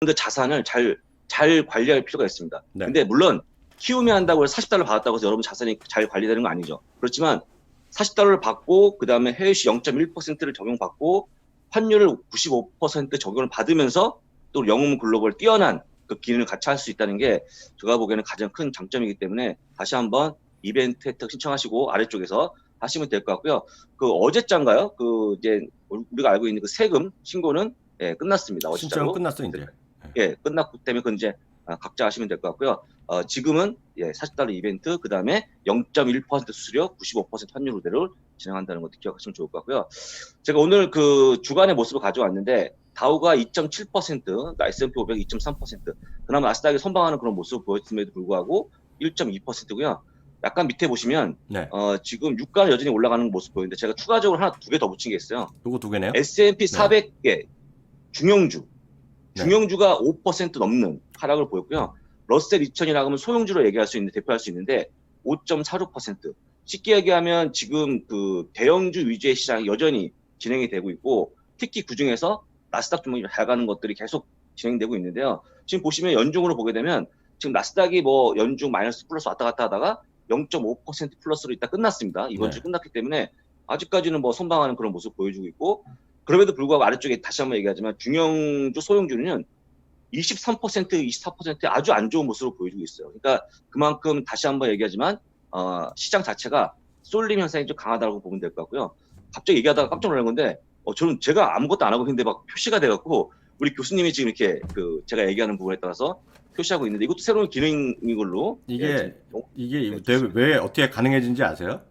자산을 잘 관리할 필요가 있습니다. 네. 근데 물론 키우면 한다고 해서 $40 받았다고 해서 여러분 자산이 잘 관리되는 거 아니죠. 그렇지만 $40를 받고 그다음에 해외시 0.1%를 적용받고 환율을 95% 적용을 받으면서 또 영웅 글로벌 뛰어난 그 기능을 같이 할 수 있다는 게 제가 보기에는 가장 큰 장점이기 때문에 다시 한번 이벤트 혜택 신청하시고 아래쪽에서 하시면 될 것 같고요. 그 어제자인가요? 그 이제 우리가 알고 있는 그 세금 신고는 끝났습니다. 신청 어제자로. 끝났어 이제. 끝났기 때문에 그건 이제 각자 하시면 될 것 같고요. 지금은 $40 이벤트, 그 다음에 0.1% 수수료, 95% 환율 그대로 진행한다는 것도 기억하시면 좋을 것 같고요. 제가 오늘 그 주간의 모습을 가져왔는데 다우가 2.7%, S&P 500 2.3%, 그나마 나스닥이 선방하는 그런 모습을 보였음에도 불구하고 1.2%고요. 약간 밑에 보시면 네. 지금 유가는 여전히 올라가는 모습 보이는데 제가 추가적으로 두 개 더 붙인 게 있어요. 요거 두 개네요. S&P 400개 중용주. 네. 중용주가 5% 넘는 하락을 보였고요. 러셀 2000이라고 하면 소형주로 얘기할 수 있는, 대표할 수 있는데 5.46%. 쉽게 얘기하면 지금 그 대형주 위주의 시장이 여전히 진행이 되고 있고, 특히 그 중에서 나스닥 주목이 잘 가는 것들이 계속 진행되고 있는데요. 지금 보시면 연중으로 보게 되면 지금 나스닥이 뭐 연중 마이너스 플러스 왔다 갔다 하다가 0.5% 플러스로 이따 끝났습니다. 이번 주 끝났기 때문에 아직까지는 뭐 선방하는 그런 모습 보여주고 있고, 그럼에도 불구하고 아래쪽에 다시 한번 얘기하지만 중형주, 소형주는 23%, 24%의 아주 안 좋은 모습을 보여주고 있어요. 그러니까 그만큼 다시 한번 얘기하지만 시장 자체가 쏠림 현상이 좀 강하다고 보면 될 것 같고요. 갑자기 얘기하다가 깜짝 놀란 건데 저는 제가 아무것도 안 하고 있는데 막 표시가 돼갖고 우리 교수님이 지금 이렇게 그 제가 얘기하는 부분에 따라서 표시하고 있는데 이것도 새로운 기능인 걸로. 이게 왜 어떻게 가능해진지 아세요?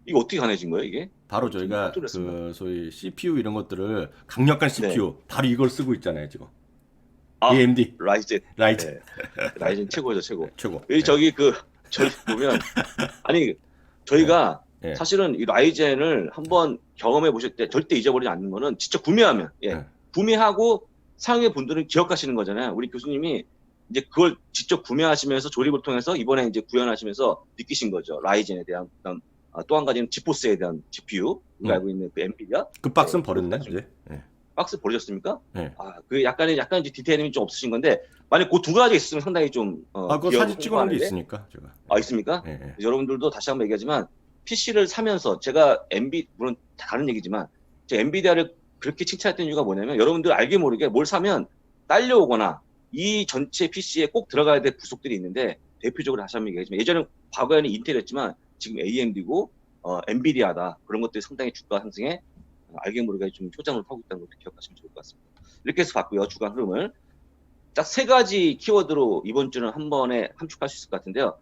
이거 어떻게 가능해진 거예요, 이게? 바로 저희가 그 소위 CPU 이런 것들을 강력한 CPU 바로 이걸 쓰고 있잖아요 지금. AMD 라이젠. 라이젠. 라이젠 최고죠, 최고. 최고. 저기 저희 보면 아니 저희가 사실은 이 라이젠을 한번 경험해 보실 때 절대 잊어버리지 않는 거는 진짜 구매하면 구매하고 사용해 분들은 기억하시는 거잖아요. 우리 교수님이 이제 그걸 직접 구매하시면서 조립을 통해서 이번에 이제 구현하시면서 느끼신 거죠. 라이젠에 대한 또 한 가지는 지포스에 대한 GPU 우리가 알고 있는 그 엔비디아. 그 박스는 버렸네 이제. 박스 버리셨습니까? 네. 그 약간 이제 디테일이 좀 없으신 건데 만약 그 두 가지 있으면 상당히 좀 그 사진 찍어놓은 게 있으니까 제가. 있습니까? 여러분들도 다시 한번 얘기하지만 PC를 사면서 제가 물론 다른 얘기지만 제가 엔비디아를 그렇게 칭찬했던 이유가 뭐냐면 여러분들 알게 모르게 뭘 사면 딸려오거나 이 전체 PC에 꼭 들어가야 될 부속들이 있는데 대표적으로 다시 한번 얘기하지만 예전에 과거에는 인텔이었지만 지금 AMD고 엔비디아다. 그런 것들이 상당히 주가 상승에 알게 모르게 좀 효장을 하고 있다는 것도 기억하시면 좋을 것 같습니다. 이렇게 해서 봤고요. 주간 흐름을. 딱 세 가지 키워드로 이번 주는 한 번에 함축할 수 있을 것 같은데요.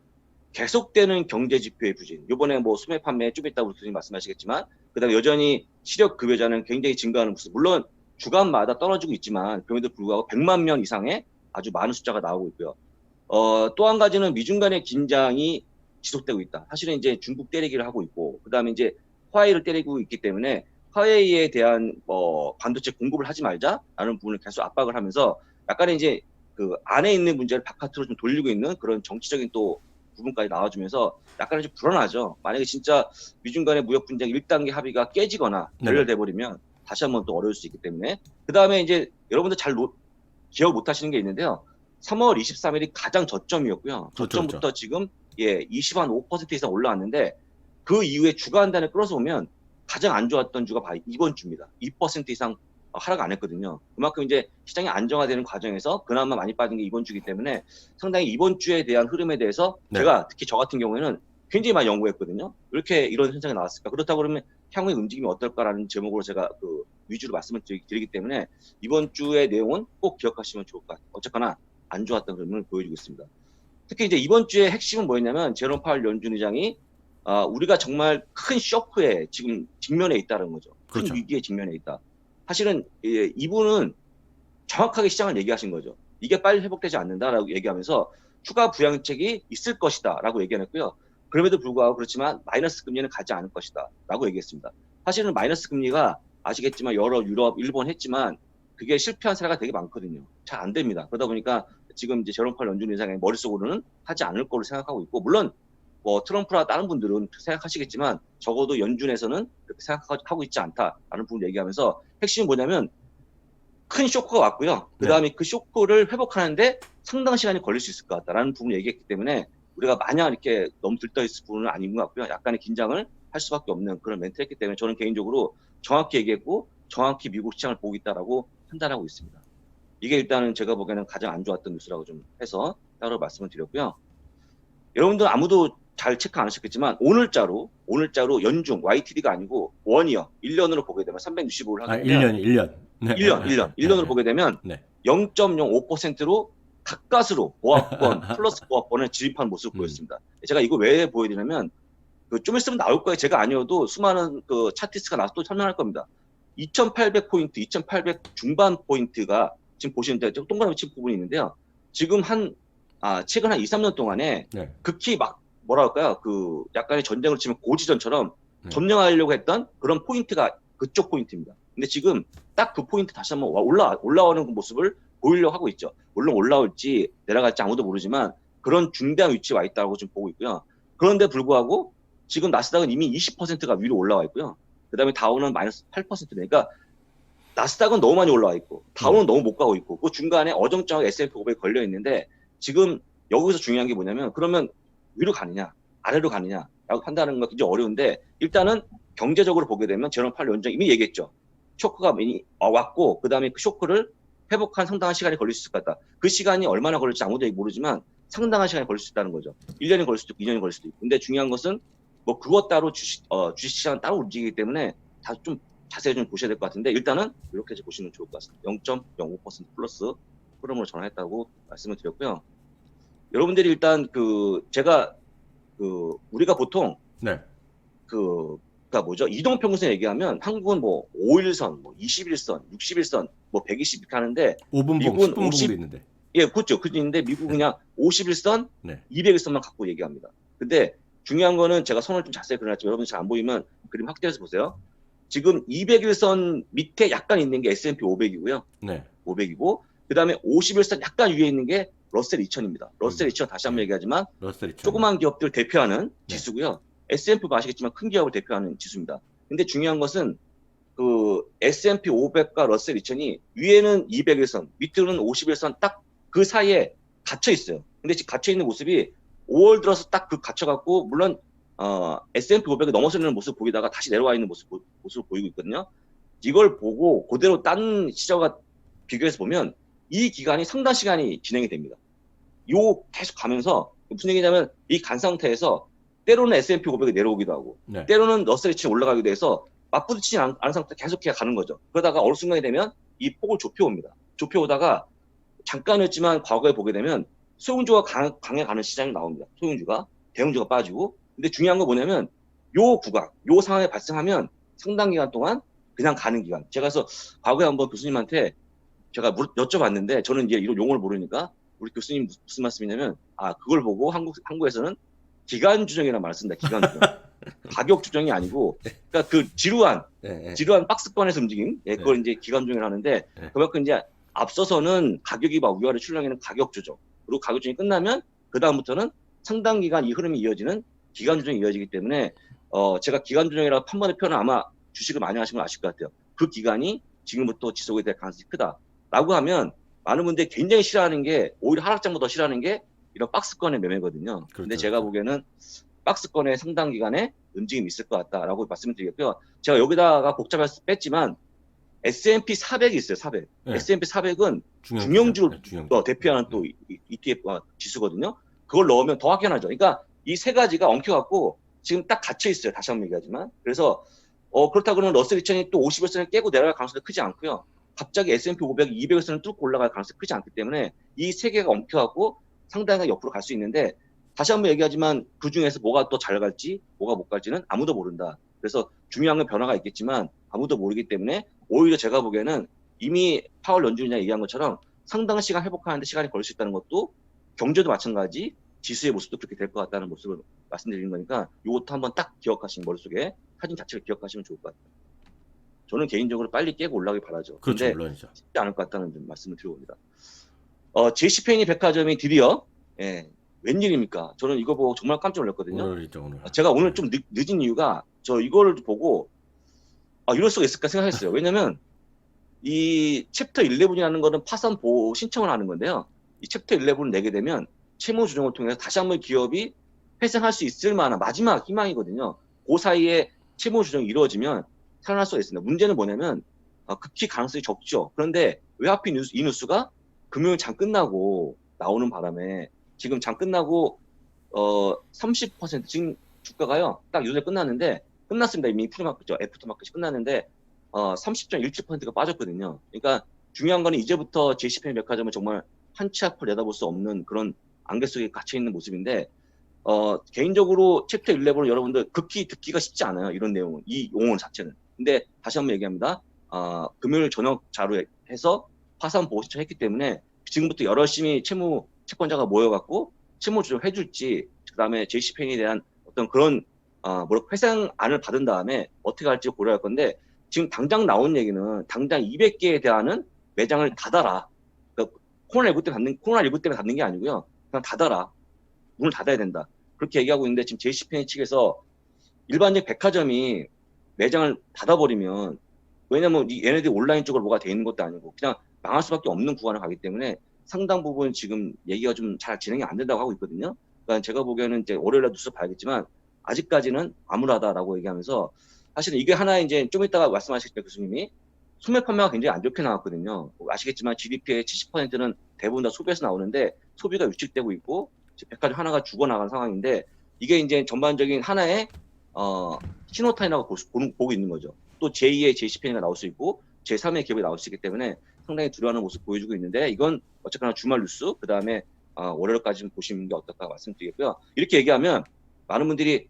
계속되는 경제 지표의 부진. 이번에 뭐 수매 판매 좀 있다고 교수님 말씀하시겠지만 그다음에 여전히 시력 급여자는 굉장히 증가하는 모습. 물론 주간마다 떨어지고 있지만 그럼에도 불구하고 100만 명 이상의 아주 많은 숫자가 나오고 있고요. 또 한 가지는 미중 간의 긴장이 지속되고 있다. 사실은 이제 중국 때리기를 하고 있고 그다음에 이제 화웨이를 때리고 있기 때문에 화웨이에 대한 반도체 공급을 하지 말자라는 부분을 계속 압박을 하면서 약간의 이제 그 안에 있는 문제를 바깥으로 좀 돌리고 있는 그런 정치적인 또 부분까지 나와주면서 약간은 좀 불안하죠. 만약에 진짜 미중 간의 무역 분쟁 1단계 합의가 깨지거나 결렬돼 버리면 다시 한번 또 어려울 수 있기 때문에 그다음에 이제 여러분들 잘 기억 못 하시는 게 있는데요. 3월 23일이 가장 저점이었고요. 저점부터 지금 25% 이상 올라왔는데 그 이후에 주가 한 단에 끌어서 오면 가장 안 좋았던 주가 바로 이번 주입니다. 2% 이상 하락 안 했거든요. 그만큼 이제 시장이 안정화되는 과정에서 그나마 많이 빠진 게 이번 주이기 때문에 상당히 이번 주에 대한 흐름에 대해서 제가 특히 저 같은 경우에는 굉장히 많이 연구했거든요. 왜 이렇게 이런 현상이 나왔을까? 그렇다고 그러면 향후의 움직임이 어떨까라는 제목으로 제가 그 위주로 말씀을 드리기 때문에 이번 주의 내용은 꼭 기억하시면 좋을 것 같아요. 어쨌거나 안 좋았던 흐름을 보여주고 있습니다. 특히 이제 이번 주의 핵심은 뭐였냐면 제롬 파월 연준 의장이 우리가 정말 큰 쇼크에 지금 직면해 있다는 거죠. 큰 위기에 직면해 있다. 사실은 이분은 정확하게 시장을 얘기하신 거죠. 이게 빨리 회복되지 않는다라고 얘기하면서 추가 부양책이 있을 것이다라고 얘기했고요. 그럼에도 불구하고 그렇지만 마이너스 금리는 가지 않을 것이다라고 얘기했습니다. 사실은 마이너스 금리가 아시겠지만 여러 유럽, 일본 했지만 그게 실패한 사례가 되게 많거든요. 잘 안 됩니다. 그러다 보니까 지금 이제 제롬 파월 연준 의장의 머릿속으로는 하지 않을 거로 생각하고 있고 물론 뭐 트럼프나 다른 분들은 생각하시겠지만 적어도 연준에서는 그렇게 생각하고 있지 않다라는 부분을 얘기하면서 핵심이 뭐냐면 큰 쇼크가 왔고요. 그 다음에 그 쇼크를 회복하는데 상당한 시간이 걸릴 수 있을 것 같다라는 부분을 얘기했기 때문에 우리가 마냥 이렇게 너무 들떠있을 부분은 아닌 것 같고요. 약간의 긴장을 할 수밖에 없는 그런 멘트였기 때문에 저는 개인적으로 정확히 얘기했고 정확히 미국 시장을 보고 있다라고 판단하고 있습니다. 이게 일단은 제가 보기에는 가장 안 좋았던 뉴스라고 좀 해서 따로 말씀을 드렸고요. 여러분들 아무도 잘 체크 안 하셨겠지만 오늘자로 연중 YTD가 아니고 원이어 1년으로 보게 되면 365를 하게 되면 1년. 네. 1년으로 네. 보게 되면 네. 0.05%로 가까스로 보합권 플러스 보합권을 진입한 모습을 보였습니다. 제가 이거 왜 보여드리냐면 좀 있으면 나올 거예요. 제가 아니어도 수많은 차티스트가 나와서 또 설명할 겁니다. 2,800포인트, 2,800 중반 포인트가 지금 보시는데 동그라미 친 부분이 있는데요. 지금 최근 한 2, 3년 동안에 네. 극히 막 뭐랄까요? 약간의 전쟁을 치면 고지전처럼 네. 점령하려고 했던 그런 포인트가 그쪽 포인트입니다. 근데 지금 딱 그 포인트 다시 한번 올라오는 그 모습을 보이려고 하고 있죠. 물론 올라올지 내려갈지 아무도 모르지만 그런 중대한 위치에 와 있다고 지금 보고 있고요. 그런데 불구하고 지금 나스닥은 이미 20%가 위로 올라와 있고요. 그 다음에 다우는 마이너스 8%네. 그러니까 나스닥은 너무 많이 올라와 있고 다우는 너무 못 가고 있고 그 중간에 어정쩡하게 S&P 500이 걸려 있는데 지금 여기서 중요한 게 뭐냐면 그러면 위로 가느냐 아래로 가느냐라고 판단하는 건 굉장히 어려운데 일단은 경제적으로 보게 되면 제롬 파월 연준 이미 얘기했죠. 쇼크가 이미 왔고 그 다음에 그 쇼크를 회복한 상당한 시간이 걸릴 수 있을 것 같다. 그 시간이 얼마나 걸릴지 아무도 모르지만 상당한 시간이 걸릴 수 있다는 거죠. 1년이 걸릴 수도 있고 2년이 걸릴 수도 있고. 근데 중요한 것은 뭐 그것 따로 주식시장은 따로 움직이기 때문에 다 좀 자세히 좀 보셔야 될 것 같은데 일단은 이렇게 보시면 좋을 것 같습니다. 0.05% 플러스 흐름으로 전환했다고 말씀을 드렸고요. 여러분들이 일단 제가 우리가 보통 네. 그러니까 뭐죠? 이동평균선 얘기하면 한국은 뭐 5일선, 뭐 21선, 61선, 뭐 120 이렇게 하는데 5분봉, 미국은 10분봉도 있는데. 예, 그렇죠. 있는데 미국은 그냥 51선, 네. 200일선만 갖고 얘기합니다. 근데 중요한 거는 제가 손을 좀 자세히 그려놨지만 여러분들 잘 안 보이면 그림 확대해서 보세요. 지금 200일선 밑에 약간 있는 게 S&P 500이고요. 네. 500이고 그다음에 51선 약간 위에 있는 게 러셀 2000입니다. 러셀 2000 다시 한번 얘기하지만 러셀 2000. 조그만 기업들 대표하는 네. 지수고요. S&P도 아시겠지만 큰 기업을 대표하는 지수입니다. 근데 중요한 것은 S&P 500과 러셀 2000이 위에는 200일선, 밑에는 51선 딱 그 사이에 갇혀 있어요. 근데 지금 갇혀 있는 모습이 5월 들어서 딱 갇혀갖고 물론 S&P 500이 넘어서는 모습 보이다가 다시 내려와 있는 모습을 보이고 있거든요. 이걸 보고 그대로 딴 시장과 비교해서 보면 이 기간이 상당 시간이 진행이 됩니다. 계속 가면서 무슨 얘기냐면 이 간 상태에서 때로는 S&P 500이 내려오기도 하고 네. 때로는 러셀 2000이 올라가기도 해서 맞부딪히지 않은 상태 계속 가는 거죠. 그러다가 어느 순간이 되면 이 폭을 좁혀옵니다. 좁혀오다가 잠깐이었지만 과거에 보게 되면 소형주가 강해 가는 시장이 나옵니다. 소형주가 대형주가 빠지고 근데 중요한 거 뭐냐면 요 구간, 요 상황이 발생하면 상당 기간 동안 그냥 가는 기간. 제가 그래서 과거에 한번 교수님한테 제가 여쭤봤는데 저는 이제 이런 용어를 모르니까 우리 교수님 무슨 말씀이냐면 그걸 보고 한국에서는 기간 주정이라는 말을 쓴다. 기간 주정. 가격 주정이 아니고 그러니까 지루한 박스권에서 움직임. 그걸 이제 기간 주정을 하는데 그만큼 이제 앞서서는 가격이 막 위아래 출렁이는 가격 조정. 그리고 가격 조정이 끝나면 그 다음부터는 상당 기간 이 흐름이 이어지는 기간 조정이 이어지기 때문에 제가 기간 조정이라고 한 번의 표현은 아마 주식을 많이 하시면 아실 것 같아요. 그 기간이 지금부터 지속이 될 가능성이 크다라고 하면 많은 분들이 굉장히 싫어하는 게 오히려 하락장보다 더 싫어하는 게 이런 박스권의 매매거든요. 근데 그렇죠. 제가 보기에는 박스권의 상당 기간에 움직임이 있을 것 같다라고 말씀드리겠고요. 제가 여기다가 복잡해서 뺐지만 S&P 400이 있어요. 400. 네. S&P 400은 중형주를 중형주 대표하는 또 ETF 지수거든요. 그걸 넣으면 더 확연하죠. 그러니까 이 세 가지가 엉켜갖고 지금 딱 갇혀 있어요. 다시 한번 얘기하지만. 그래서 그렇다고 그러면 러셀 2000이 또 50일선을 깨고 내려갈 가능성이 크지 않고요. 갑자기 S&P 500이 200일선을 뚫고 올라갈 가능성이 크지 않기 때문에 이 세 개가 엉켜갖고 상당히 옆으로 갈 수 있는데 다시 한번 얘기하지만 그 중에서 뭐가 또 잘 갈지 뭐가 못 갈지는 아무도 모른다. 그래서 중요한 건 변화가 있겠지만 아무도 모르기 때문에 오히려 제가 보기에는 이미 파월 연준이나 얘기한 것처럼 상당한 시간 회복하는데 시간이 걸릴 수 있다는 것도 경제도 마찬가지 지수의 모습도 그렇게 될 것 같다는 모습을 말씀드리는 거니까 이것도 한번 딱 기억하시면 머릿속에 사진 자체를 기억하시면 좋을 것 같아요. 저는 개인적으로 빨리 깨고 올라가길 바라죠. 그렇죠, 근데 물론이죠. 쉽지 않을 것 같다는 좀 말씀을 드려봅니다. 제시페니 백화점이 드디어 웬일입니까? 저는 이거 보고 정말 깜짝 놀랐거든요. 오늘. 제가 오늘 좀 늦은 이유가 저 이거를 보고 이럴 수가 있을까 생각했어요. 왜냐면 이 챕터 11이라는 거는 파산 보호 신청을 하는 건데요. 이 챕터 11을 내게 되면 채무 조정을 통해서 다시 한번 기업이 회생할 수 있을 만한 마지막 희망이거든요. 그 사이에 채무 조정이 이루어지면 살아날 수가 있습니다. 문제는 뭐냐면 극히 가능성이 적죠. 그런데 왜 하필 이 뉴스가 금요일 장 끝나고 나오는 바람에 지금 장 끝나고 30% 지금 주가가요. 딱 요새 끝났습니다. 이미 프리마켓죠. 애프터마켓이 끝났는데 30.17%가 빠졌거든요. 그러니까 중요한 거는 이제부터 JCPenney 백화점은 정말 한 치 앞을 내다볼 수 없는 그런 안개 속에 갇혀 있는 모습인데 개인적으로 챕터 11은 여러분들 극히 듣기가 쉽지 않아요. 이런 내용은 이 용어 자체는. 근데 다시 한번 얘기합니다. 금요일 저녁 자료해서 파산 보고 신청했기 때문에 지금부터 열심히 채권자가 모여갖고 채무 조정해줄지 그다음에 JCPenney에 대한 어떤 그런 회상안을 받은 다음에 어떻게 할지 고려할 건데 지금 당장 나온 얘기는 당장 200개에 대한 매장을 닫아라. 그러니까 코로나19 때문에 닫는 게 아니고요. 그냥 닫아라. 문을 닫아야 된다. 그렇게 얘기하고 있는데 지금 JCPenney 측에서 일반적 백화점이 매장을 닫아버리면 왜냐면 얘네들이 온라인 쪽으로 뭐가 돼 있는 것도 아니고 그냥 망할 수밖에 없는 구간을 가기 때문에 상당 부분 지금 얘기가 좀 잘 진행이 안 된다고 하고 있거든요. 그러니까 제가 보기에는 이제 월요일날 뉴스 봐야겠지만 아직까지는 암울하다라고 얘기하면서 사실은 이게 하나의 이제 좀 이따가 말씀하실 때 교수님이 소매 판매가 굉장히 안 좋게 나왔거든요. 아시겠지만 GDP의 70%는 대부분 다 소비에서 나오는데 소비가 위축되고 있고 백화점 하나가 죽어나간 상황인데 이게 이제 전반적인 하나의 신호탄이라고 보고 있는 거죠. 또 제2의 JCPenney가 나올 수 있고 제3의 기업이 나올 수 있기 때문에 상당히 두려워하는 모습 보여주고 있는데 이건 어쨌거나 주말 뉴스 그다음에 월요일까지 좀 보시는 게 어떨까 말씀드리겠고요. 이렇게 얘기하면 많은 분들이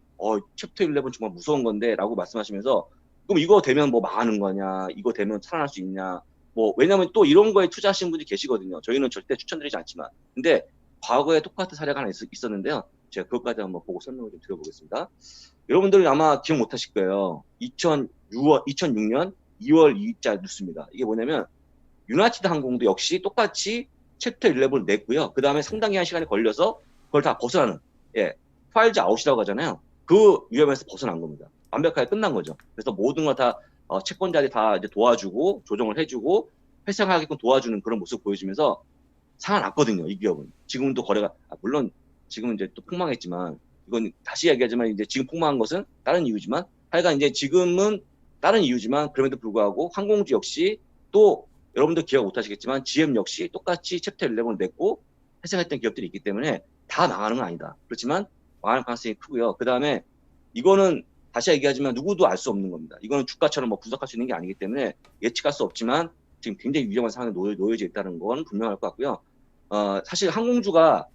챕터 11 정말 무서운 건데 라고 말씀하시면서 그럼 이거 되면 뭐 망하는 거냐 이거 되면 살아날 수 있냐 뭐 왜냐면 또 이런 거에 투자하시는 분들이 계시거든요. 저희는 절대 추천드리지 않지만 근데 과거에 똑같은 사례가 하나 있었는데요. 제가 그것까지 한번 보고 설명을 좀 드려보겠습니다. 여러분들은 아마 기억 못 하실 거예요. 2006년 2월 2일자 뉴스입니다. 이게 뭐냐면 유나이티드 항공도 역시 똑같이 챕터 11을 냈고요. 그 다음에 상당히 한 시간이 걸려서 그걸 다 벗어나는 파일즈 아웃이라고 하잖아요. 그 위험에서 벗어난 겁니다. 완벽하게 끝난 거죠. 그래서 모든 걸 다 채권자들이 다 이제 도와주고 조정을 해주고 회생하게끔 도와주는 그런 모습 보여주면서 살아났거든요. 이 기업은 지금도 거래가 물론 지금은 이제 또 폭망했지만 이건 다시 얘기하지만 이제 지금 폭망한 것은 다른 이유지만 하여간 이제 지금은 다른 이유지만 그럼에도 불구하고 항공주 역시 또 여러분들 기억 못 하시겠지만 GM 역시 똑같이 챕터 11을 냈고 회생했던 기업들이 있기 때문에 다 망하는 건 아니다. 그렇지만 망할 가능성이 크고요. 그 다음에 이거는 다시 얘기하지만 누구도 알 수 없는 겁니다. 이거는 주가처럼 뭐 분석할 수 있는 게 아니기 때문에 예측할 수 없지만 지금 굉장히 위험한 상황에 놓여져 있다는 건 분명할 것 같고요. 사실 항공주가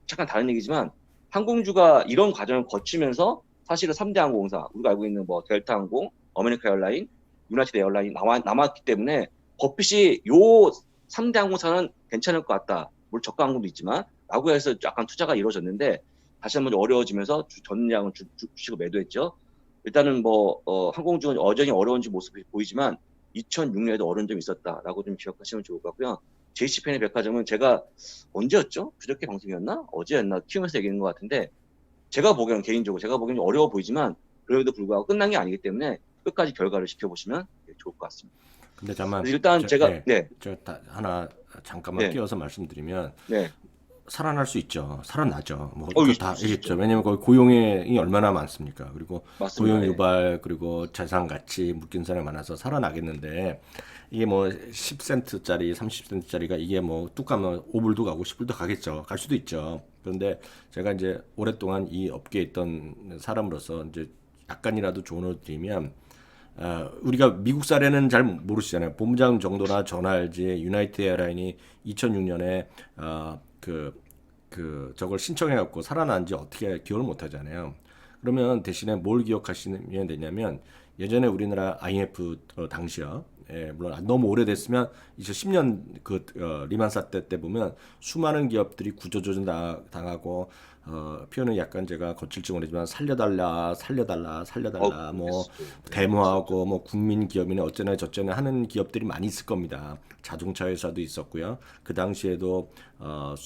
잠깐 다른 얘기지만 항공주가 이런 과정을 거치면서 사실은 3대 항공사 우리가 알고 있는 뭐 델타 항공, 어메리카 에어라인, 유나이티드 에어라인 남았기 때문에 버핏이 요 3대 항공사는 괜찮을 것 같다. 물론 저가 항공도 있지만 라고 해서 약간 투자가 이루어졌는데 다시 한번 어려워지면서 전량을 주식을 매도했죠. 일단은 뭐 항공주는 여전히 어려운지 모습이 보이지만 2006년에도 어려운 점이 있었다라고 좀 기억하시면 좋을 것 같고요. JCPenney 백화점은 제가 언제였죠? 그저께 방송이었나? 어제였나? 키우면서 얘기하는 것 같은데 제가 보기에는 어려워 보이지만 그럼에도 불구하고 끝난 게 아니기 때문에 끝까지 결과를 지켜보시면 좋을 것 같습니다. 근데 잠깐 일단 제가 하나 잠깐만 끼워서 말씀드리면 살아날 수 있죠. 살아나죠. 뭐 다 있죠. 왜냐면 거기 고용이 얼마나 많습니까? 그리고 맞습니다. 고용 유발 그리고 자산 가치 묶인 사람이 많아서 살아나겠는데 이게 뭐 10센트짜리, 30센트짜리가 이게 뭐 뚝 가면 5불도 가고 10불도 가겠죠. 갈 수도 있죠. 그런데 제가 이제 오랫동안 이 업계에 있던 사람으로서 이제 약간이라도 조언을 드리면 우리가 미국 사례는 잘 모르시잖아요. 본부장 정도나 전 알지. 유나이티드 에어라인이 2006년에 저걸 신청해갖고 살아난지 어떻게 기억을 못하잖아요. 그러면 대신에 뭘 기억하시면 되냐면 예전에 우리나라 IMF 당시요. 물론 너무 오래됐으면 2010년 리만 사태 때 보면 수많은 기업들이 구조조정 당하고 표현은 약간 제가 거칠지 모르지만 살려달라 뭐 데모하고 뭐 국민 기업이네 어쩌네 저쩌네 하는 기업들이 많이 있을 겁니다. 자동차 회사도 있었고요. 그 당시에도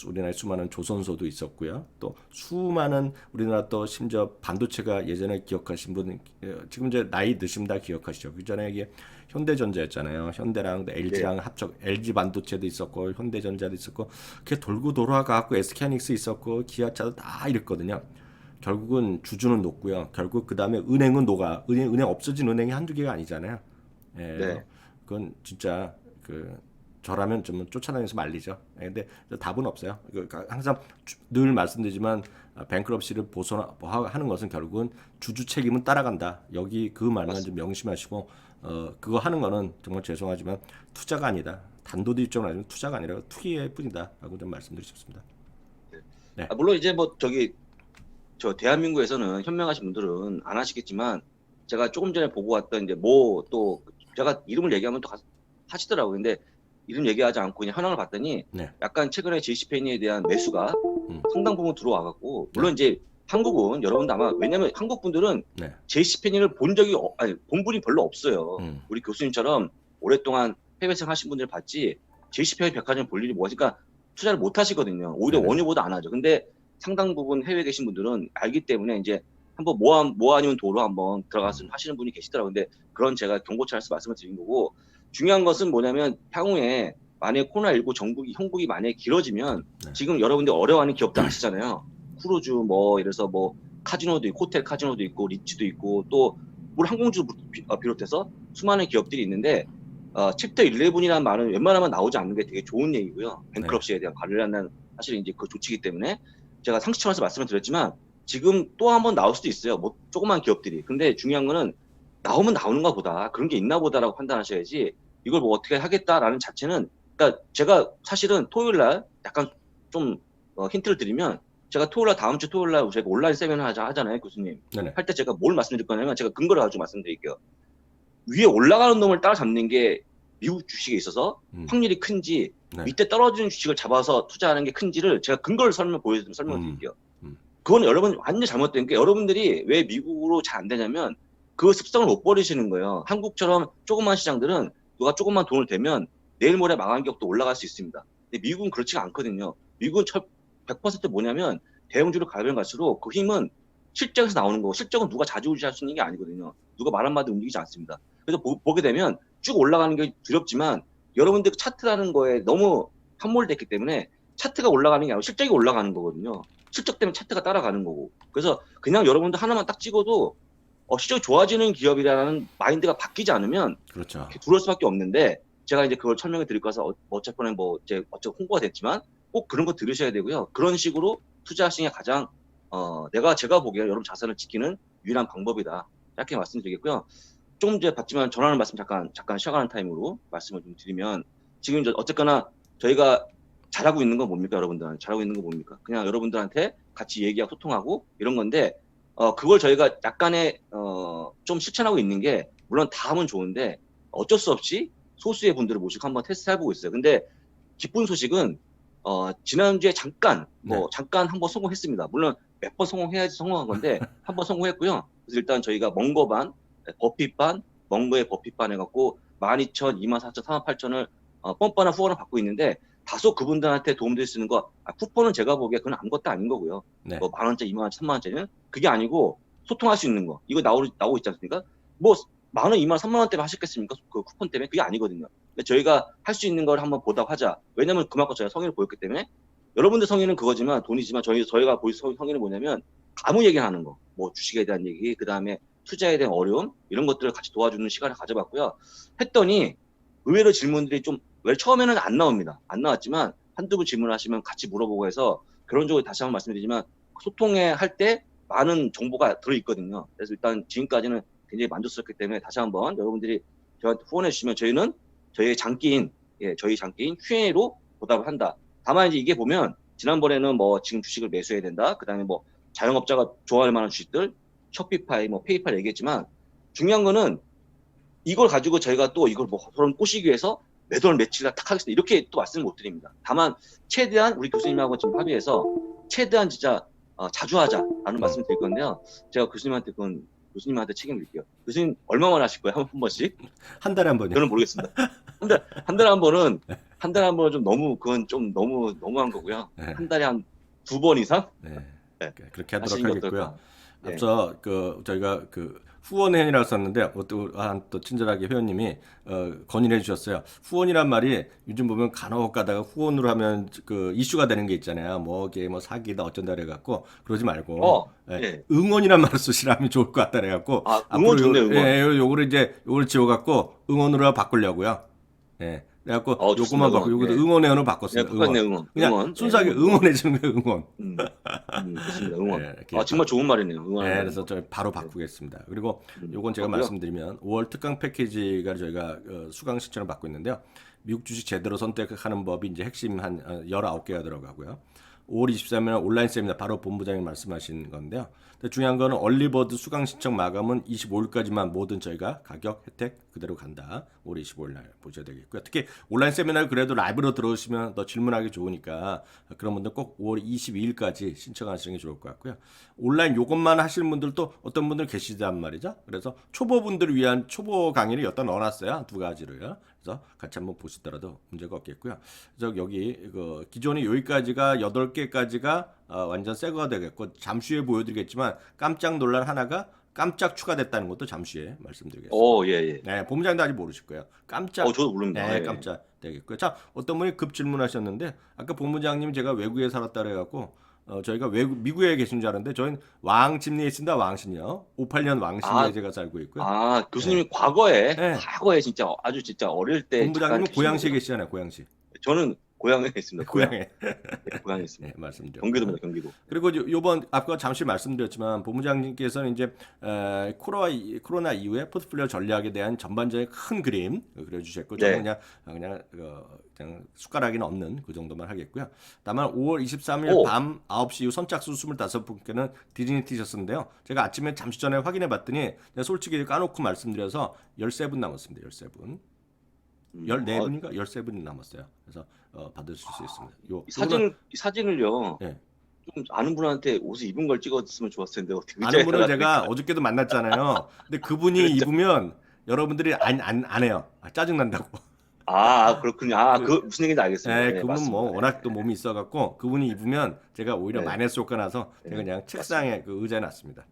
우리나라에 수많은 조선소도 있었고요. 또 수많은 우리나라 또 심지어 반도체가 예전에 기억하신 분 지금 이제 나이 드시면 다 기억하시죠. 그 전에 이게 현대전자였잖아요. 현대랑 LG랑 합작, LG 반도체도 있었고 현대전자도 있었고 그게 돌고 돌아가고 SK하이닉스 있었고 기아차도 다 이랬거든요. 결국은 주주는 높고요. 결국 그 다음에 은행은 녹아. 은행 없어진 은행이 한두 개가 아니잖아요. 예, 그래서 네. 그건 진짜 그 저라면 좀 쫓아다니면서 말리죠. 예, 근데 답은 없어요. 항상 늘 말씀드리지만 뱅크럽시를 하는 것은 결국은 주주 책임은 따라간다. 여기 그 말만 좀 맞습니다. 명심하시고 그거 하는 거는 정말 죄송하지만 투자가 아니다. 단도도 입장을 하지만 투자가 아니라 투기일 뿐이다라고 좀 말씀드리고 싶습니다. 네. 네, 물론 이제 뭐 저기 저 대한민국에서는 현명하신 분들은 안 하시겠지만 제가 조금 전에 보고 왔던 이제 뭐 또 제가 이름을 얘기하면 또 하시더라고요. 근데 이름 얘기하지 않고 그냥 현황을 봤더니 네, 약간 최근에 제시페니에 대한 매수가 상당 부분 들어와 갖고 네, 물론 이제 한국은 여러분도 아마 왜냐면 한국 분들은 네, 제시페니를 본 적이 아니 본 분이 별로 없어요. 음, 우리 교수님처럼 오랫동안 해외 생활 하신 분들 봤지 제시페니 백화점 볼 일이 뭐니까 투자를 못 하시거든요. 오히려 네네, 원유보다 안 하죠. 근데 상당 부분 해외에 계신 분들은 알기 때문에 이제 한번 뭐 아니면 도로 한번 들어가서 하시는 분이 계시더라고요. 근데 그런 제가 경고차에서 말씀을 드린 거고 중요한 것은 뭐냐면 향후에 만약에 코로나19 형국이 만약에 길어지면 네, 지금 여러분들 어려워하는 기업들 아시잖아요. 크루즈 뭐 이래서 뭐 카지노도 있고 호텔 카지노도 있고 리츠도 있고 또 물 항공주 비롯해서 수많은 기업들이 있는데 챕터 11이라는 말은 웬만하면 나오지 않는 게 되게 좋은 얘기고요. 네, 뱅크럽시에 대한 관련한 사실 이제 그 조치이기 때문에 제가 상식적으로 말씀을 드렸지만 지금 또 한 번 나올 수도 있어요. 뭐 조그만 기업들이. 근데 중요한 거는 나오면 나오는가 보다. 그런 게 있나 보다라고 판단하셔야지 이걸 뭐 어떻게 하겠다라는 자체는 그러니까 제가 사실은 토요일 날 약간 좀 힌트를 드리면 제가 토요일 날 다음 주 토요일 날 제가 온라인 세미나 하잖아요, 교수님. 네네, 할 때 제가 뭘 말씀드릴 거냐면 제가 근거를 가지고 말씀드릴게요. 위에 올라가는 놈을 따라잡는 게 미국 주식에 있어서 확률이 큰지 네, 밑에 떨어지는 주식을 잡아서 투자하는 게 큰지를 제가 근거를 설명을 드릴게요. 음, 그건 여러분 완전 잘못된 게 여러분들이 왜 미국으로 잘 안 되냐면 그 습성을 못 버리시는 거예요. 한국처럼 조그만 시장들은 누가 조금만 돈을 대면 내일 모레 망한 격도 올라갈 수 있습니다. 근데 미국은 그렇지가 않거든요. 미국은 100% 뭐냐면 대형주를 가면 갈수록 그 힘은 실적에서 나오는 거고 실적은 누가 좌지우지할 수 있는 게 아니거든요. 누가 말 한마디 움직이지 않습니다. 그래서 보게 되면 쭉 올라가는 게 두렵지만 여러분들 차트라는 거에 너무 함몰됐기 때문에 차트가 올라가는 게 아니고 실적이 올라가는 거거든요. 실적 때문에 차트가 따라가는 거고. 그래서 그냥 여러분들 하나만 딱 찍어도 실적이 좋아지는 기업이라는 마인드가 바뀌지 않으면 그렇죠. 이렇게 두려울 수밖에 없는데 제가 이제 그걸 설명해 드릴 거라서 어차피 뭐 이제 어차피 홍보가 됐지만 꼭 그런 거 들으셔야 되고요. 그런 식으로 투자하시는 게 가장 제가 보기에 여러분 자산을 지키는 유일한 방법이다. 짧게 말씀드리겠고요. 조금 전에 봤지만 전하는 말씀 잠깐 쉬어가는 타임으로 말씀을 좀 드리면 지금 이제 어쨌거나 저희가 잘하고 있는 건 뭡니까 여러분들한테 잘하고 있는 건 뭡니까? 그냥 여러분들한테 같이 얘기하고 소통하고 이런 건데 그걸 저희가 약간의 좀 실천하고 있는 게 물론 다 하면 좋은데 어쩔 수 없이 소수의 분들을 모시고 한번 테스트 해보고 있어요. 근데 기쁜 소식은 지난주에 잠깐 한번 성공했습니다. 물론 몇 번 성공해야지 성공한 건데 한 번 성공했고요. 그래서 일단 저희가 먼거 반, 버핏 반, 먼거의 버핏 반 해갖고 12,000, 24,000, 38,000을 뻔뻔한 후원을 받고 있는데 다소 그분들한테 도움될 수 있는 거 쿠폰은 제가 보기에 그건 아무것도 아닌 거고요. 네, 뭐 10,000원짜리, 20,000원, 30,000원짜리는 그게 아니고 소통할 수 있는 거 이거 나오고 있지 않습니까? 뭐 10,000원, 20,000원, 30,000원 때문에 하셨겠습니까? 그 쿠폰 때문에 그게 아니거든요. 근데 저희가 할 수 있는 걸 한번 보다고 하자. 왜냐면 그만큼 저희가 성의를 보였기 때문에 여러분들 성의는 그거지만 돈이지만 저희가 보일 성의는 뭐냐면 아무 얘기를 하는 거. 뭐 주식에 대한 얘기, 그 다음에 투자에 대한 어려움 이런 것들을 같이 도와주는 시간을 가져봤고요. 했더니 의외로 질문들이 좀 왜 처음에는 안 나옵니다. 안 나왔지만 한두 분 질문하시면 같이 물어보고 해서 결론적으로 다시 한번 말씀드리지만 소통에 할 때 많은 정보가 들어있거든요. 그래서 일단 지금까지는 굉장히 만족스럽기 때문에 다시 한번 여러분들이 저한테 후원해 주시면 저희는 저희 장기인 Q&A로 보답을 한다. 다만 이제 이게 보면 지난번에는 뭐 지금 주식을 매수해야 된다. 그다음에 뭐 자영업자가 좋아할 만한 주식들 쇼피파이, 뭐 페이팔 얘기했지만 중요한 거는 이걸 가지고 저희가 또 이걸 뭐 서로 꼬시기 위해서 매도를 며칠이나 딱 하겠습니다. 이렇게 또 말씀을 못 드립니다. 다만 최대한 우리 교수님하고 지금 합의해서 최대한 진짜 자주 하자라는 말씀을 드릴 건데요. 제가 교수님한테 책임질게요. 교수님 얼마만 하실 거예요? 한 번씩? 한 달에 한 번이요. 저는 모르겠습니다. 한 달에 한 번은 좀 너무 그건 좀 너무한 거고요. 네, 한 달에 한 2번 이상 네, 네, 그렇게 하도록 하시는 게 하겠고요. 어떨까? 예. 앞서 그 저희가 그 후원회원이라고 썼는데 또 친절하게 회원님이 건의를 해주셨어요. 후원이란 말이 요즘 보면 간혹 가다가 후원으로 하면 그 이슈가 되는 게 있잖아요. 뭐 이게 뭐 사기다 어쩐다 그래갖고 그러지 말고 예, 예. 응원이란 말을 쓰시라면 좋을 것 같다 그래갖고 아, 앞으로 응원 좋네, 응원. 요거를 이제 요걸 지워갖고 응원으로 바꾸려고요. 예. 그래갖고 좋습니다, 요것만 바꾸고 응원. 요것도 예. 응원회원으로 예, 바꿨습니다. 바꿨네, 응원. 응원. 그냥 응원. 순수하게 예, 응원. 응원해주는 거예요. 응원. 음, 좋습니다, 응원. 예, 이렇게 정말 좋은 말이네요, 네, 응원. 그래서 저 바로 바꾸겠습니다. 그리고 요건 제가 그렇고요. 말씀드리면 5월 특강 패키지가 저희가 수강 신청을 받고 있는데요. 미국 주식 제대로 선택하는 법이 이제 핵심 한 19개가 들어가고요. 5월 23일 온라인 세미나 바로 본부장님 말씀하신 건데요. 근데 중요한 거는 얼리버드 수강 신청 마감은 25일까지만 모든 저희가 가격 혜택 그대로 간다. 5월 25일 날 보셔야 되겠고요. 특히 온라인 세미나를 그래도 라이브로 들어오시면 더 질문하기 좋으니까 그런 분들 꼭 5월 22일까지 신청하시는 게 좋을 것 같고요. 온라인 요것만 하시는 분들도 어떤 분들 계시단 말이죠. 그래서 초보분들을 위한 초보 강의를 여기다 넣어놨어요. 두 가지로요. 그래서 같이 한번 보시더라도 문제가 없겠고요. 그래서 여기 그 기존에 여기까지가 8개까지가 완전 새 거가 되겠고 잠시 후에 보여드리겠지만 깜짝 놀랄 하나가 깜짝 추가됐다는 것도 잠시 후에 말씀드리겠습니다. 예, 예. 네, 본부장도 아직 모르실 거예요. 깜짝. 저도 모릅니다. 네, 예. 깜짝 되겠고요. 자, 어떤 분이 급 질문하셨는데 아까 본부장님 제가 외국에 살았다 그래갖고 저희가 미국에 계신 줄 알았는데 저희는 왕십리에 있습니다. 왕십리요. 58년 왕십리에 아, 제가 살고 있고요. 교수님이 과거에 네. 진짜 아주 진짜 어릴 때 본부장님은 잠깐 고양시에 계신 계시잖아요. 고양시. 거죠. 저는 고향에 있습니다. 고향에. 고향에 있습니다. 네, 말씀드렸고. 경기도입니다, 경기도. 그리고 요번 아까 잠시 말씀드렸지만 본부장님께서는 이제 코로나 이후에 포트폴리오 전략에 대한 전반적인 큰 그림 그려주셨고 저는 네. 그냥 숟가락이 없는 그 정도만 하겠고요. 다만 5월 23일 밤 9시 이후 선착순 25분께는 디즈니 티셔츠인데요. 제가 아침에 잠시 전에 확인해 봤더니 솔직히 까놓고 말씀드려서 13분 남았습니다. 13분. 14분인가 13분이 남았어요. 그래서 받으실 수 있습니다. 이 사진을요. 네. 좀 아는 분한테 옷을 입은 걸 찍었으면 좋았을 텐데 어떻게 아는 분을 제가 어저께도 만났잖아요. 근데 그분이 그렇죠. 입으면 여러분들이 안 해요. 짜증 난다고. 그렇군요. 그 무슨 얘기인지 알겠습니다. 네, 네, 그분은 맞습니다. 뭐 워낙 또 몸이 있어갖고 그분이 입으면 제가 오히려 네. 마이너스 효과 나서 제가 네, 그냥 책상에 그 의자에 놨습니다.